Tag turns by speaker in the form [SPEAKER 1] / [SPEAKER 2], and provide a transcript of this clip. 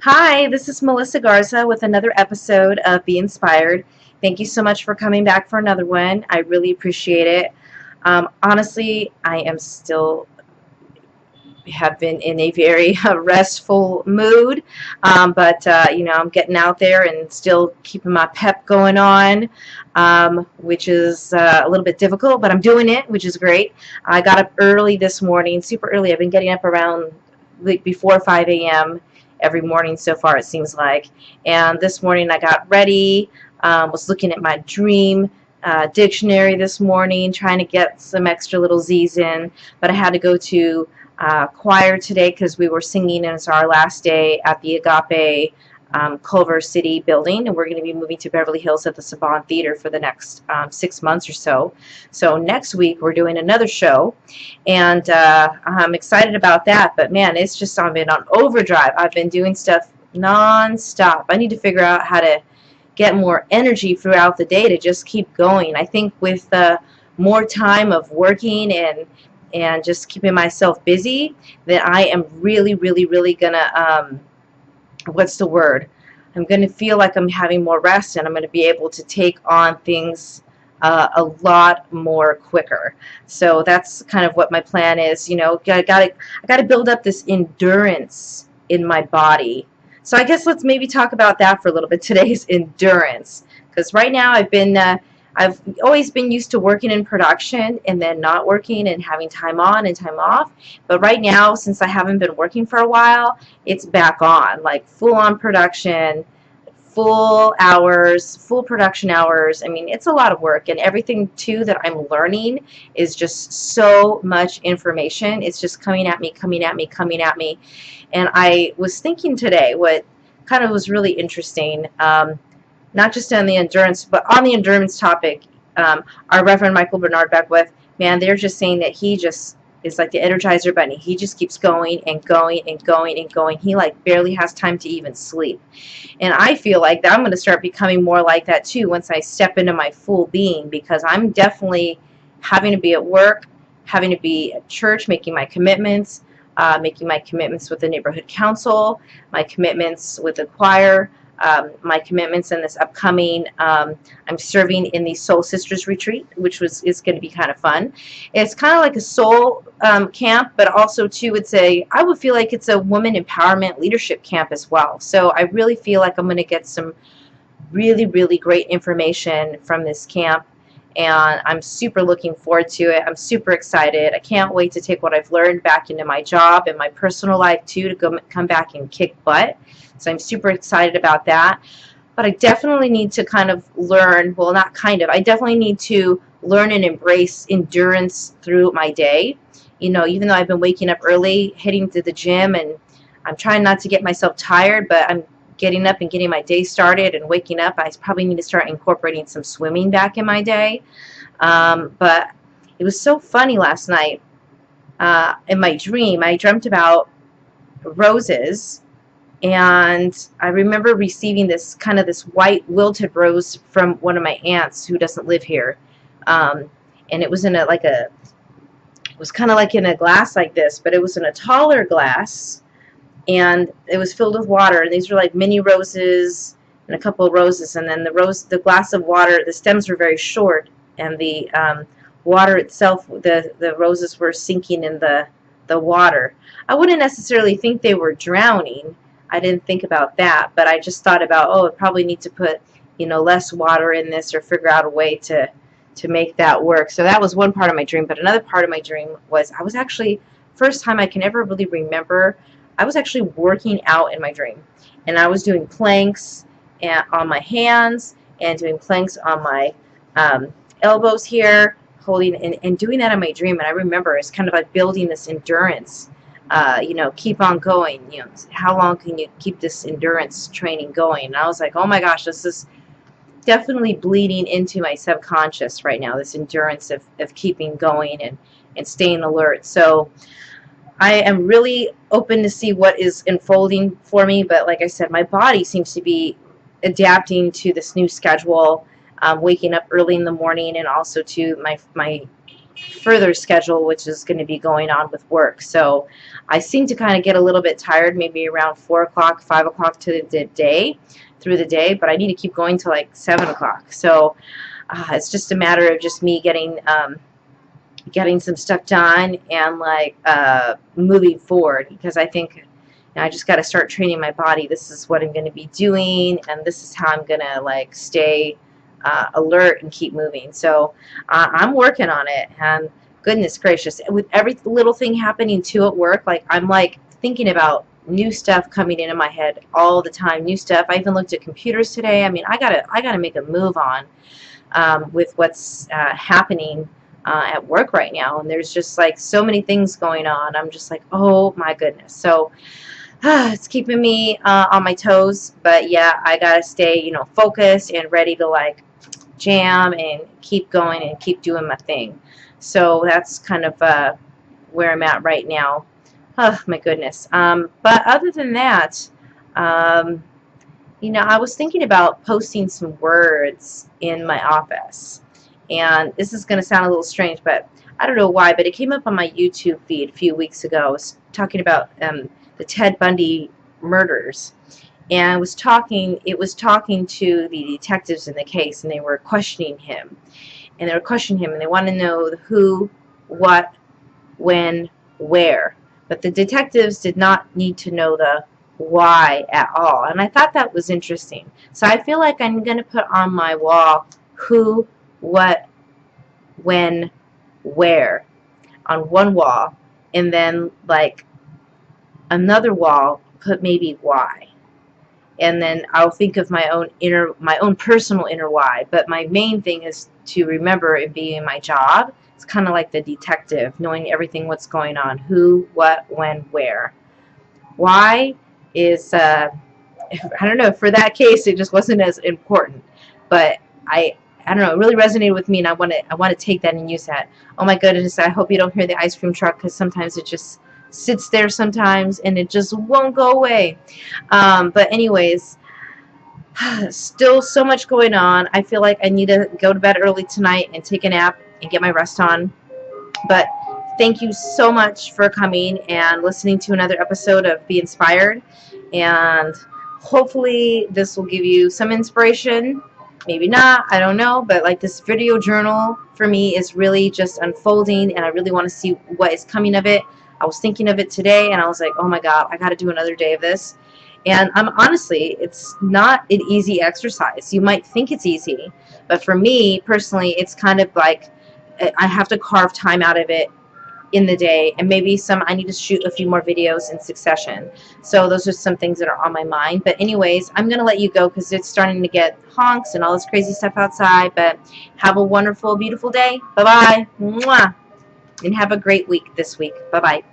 [SPEAKER 1] Hi, this is Melissa Garza with another episode of Be Inspired. Thank you so much for coming back for another one. I really appreciate it. Honestly, I am still have been in a very restful mood, but I'm getting out there and still keeping my pep going on, which is a little bit difficult, but I'm doing it, which is great. I got up early this morning, super early. I've been getting up around like before 5 a.m. every morning so far, it seems like. And this morning I got ready, was looking at my dream dictionary this morning, trying to get some extra little Z's in, but I had to go to choir today because we were singing, and it's our last day at the Agape Culver City building, and we're going to be moving to Beverly Hills at the Saban Theater for the next 6 months or so. So next week we're doing another show, and I'm excited about that. But man, it's just I've been on overdrive. I've been doing stuff non-stop. I need to figure out how to get more energy throughout the day to just keep going. I think with more time of working and just keeping myself busy, that I am really, really, really gonna what's the word? I'm gonna feel like I'm having more rest, and I'm gonna be able to take on things a lot more quicker. So that's kind of what my plan is. You know, I gotta build up this endurance in my body. So I guess let's maybe talk about that for a little bit. Today's endurance, because right now I've always been used to working in production and then not working and having time on and time off. But right now, since I haven't been working for a while, it's back on, like full on production, full hours, full production hours. I mean, it's a lot of work, and everything too that I'm learning is just so much information. It's just coming at me, coming at me, coming at me. And I was thinking today what kind of was really interesting, not just on the endurance, but on the endurance topic, our Reverend Michael Bernard Beckwith, man, they're just saying that he just is like the Energizer Bunny. He just keeps going and going and going and going. He like barely has time to even sleep. And I feel like that I'm going to start becoming more like that too once I step into my full being, because I'm definitely having to be at work, having to be at church, making my commitments with the neighborhood council, my commitments with the choir, my commitments in this upcoming, I'm serving in the Soul Sisters retreat, which is going to be kind of fun. It's kind of like a soul camp, but also too, I would feel like it's a woman empowerment leadership camp as well. So I really feel like I'm going to get some really, really great information from this camp, and I'm super looking forward to it. I'm super excited. I can't wait to take what I've learned back into my job and my personal life too, to come back and kick butt. So I'm super excited about that. But I definitely need to kind of learn, well, not kind of, I definitely need to learn and embrace endurance through my day. You know, even though I've been waking up early, heading to the gym, and I'm trying not to get myself tired, but I'm getting up and getting my day started and waking up. I probably need to start incorporating some swimming back in my day. But it was so funny last night. In my dream, I dreamt about roses, and I remember receiving this white wilted rose from one of my aunts who doesn't live here. And it was in it was kind of like in a glass like this, but it was in a taller glass, and it was filled with water. And these were like mini roses and a couple of roses, and then the glass of water, the stems were very short, and the water itself, the roses were sinking in the water. I wouldn't necessarily think they were drowning. I didn't think about that, but I just thought about, oh, I probably need to put, less water in this, or figure out a way to make that work. So that was one part of my dream. But another part of my dream was I was actually, first time I can ever really remember, I was actually working out in my dream, and I was doing planks on my hands and doing planks on my elbows here, holding and doing that in my dream. And I remember it's kind of like building this endurance. Keep on going. How long can you keep this endurance training going? And I was like, oh my gosh, this is definitely bleeding into my subconscious right now, this endurance of keeping going and staying alert. So I am really open to see what is unfolding for me, but like I said, my body seems to be adapting to this new schedule, waking up early in the morning, and also to my further schedule, which is going to be going on with work. So I seem to kind of get a little bit tired, maybe around 4 o'clock, 5 o'clock through the day, but I need to keep going till like 7 o'clock. So it's just a matter of just me getting some stuff done and like moving forward, because I think I just got to start training my body. This is what I'm going to be doing, and this is how I'm going to like stay alert and keep moving. So I'm working on it, and goodness gracious, with every little thing happening too at work, like I'm like thinking about new stuff coming into my head all the time. New stuff. I even looked at computers today. I mean, I gotta make a move on with what's happening at work right now, and there's just like so many things going on. I'm just like, oh my goodness. So it's keeping me on my toes, but yeah, I gotta stay, you know, focused and ready to like jam and keep going and keep doing my thing. So that's kind of where I'm at right now. Oh my goodness. But other than that, you know, I was thinking about posting some words in my office, and this is going to sound a little strange, but I don't know why, but it came up on my YouTube feed a few weeks ago. I was talking about the Ted Bundy murders, and it was talking to the detectives in the case, and they were questioning him, and they want to know the who, what, when, where, but the detectives did not need to know the why at all, and I thought that was interesting. So I feel like I'm going to put on my wall who, what, when, where on one wall, and then like another wall put maybe why, and then I'll think of my own personal inner why. But my main thing is to remember it being my job. It's kind of like the detective, knowing everything what's going on, who, what, when, where. Why is I don't know, for that case it just wasn't as important, but I don't know, it really resonated with me, and I want to take that and use that. Oh my goodness, I hope you don't hear the ice cream truck, because sometimes it just sits there sometimes and it just won't go away. But anyways, still so much going on. I feel like I need to go to bed early tonight and take a nap and get my rest on. But thank you so much for coming and listening to another episode of Be Inspired, and hopefully this will give you some inspiration. Maybe not, I don't know, but like this video journal for me is really just unfolding, and I really want to see what is coming of it. I was thinking of it today, and I was like, oh my god, I got to do another day of this. And I'm honestly, it's not an easy exercise. You might think it's easy, but for me personally, it's kind of like I have to carve time out of it in the day, and maybe I need to shoot a few more videos in succession. So those are some things that are on my mind. But anyways, I'm gonna let you go because it's starting to get honks and all this crazy stuff outside. But have a wonderful, beautiful day. Bye bye. Mwah. And have a great week this week. Bye bye.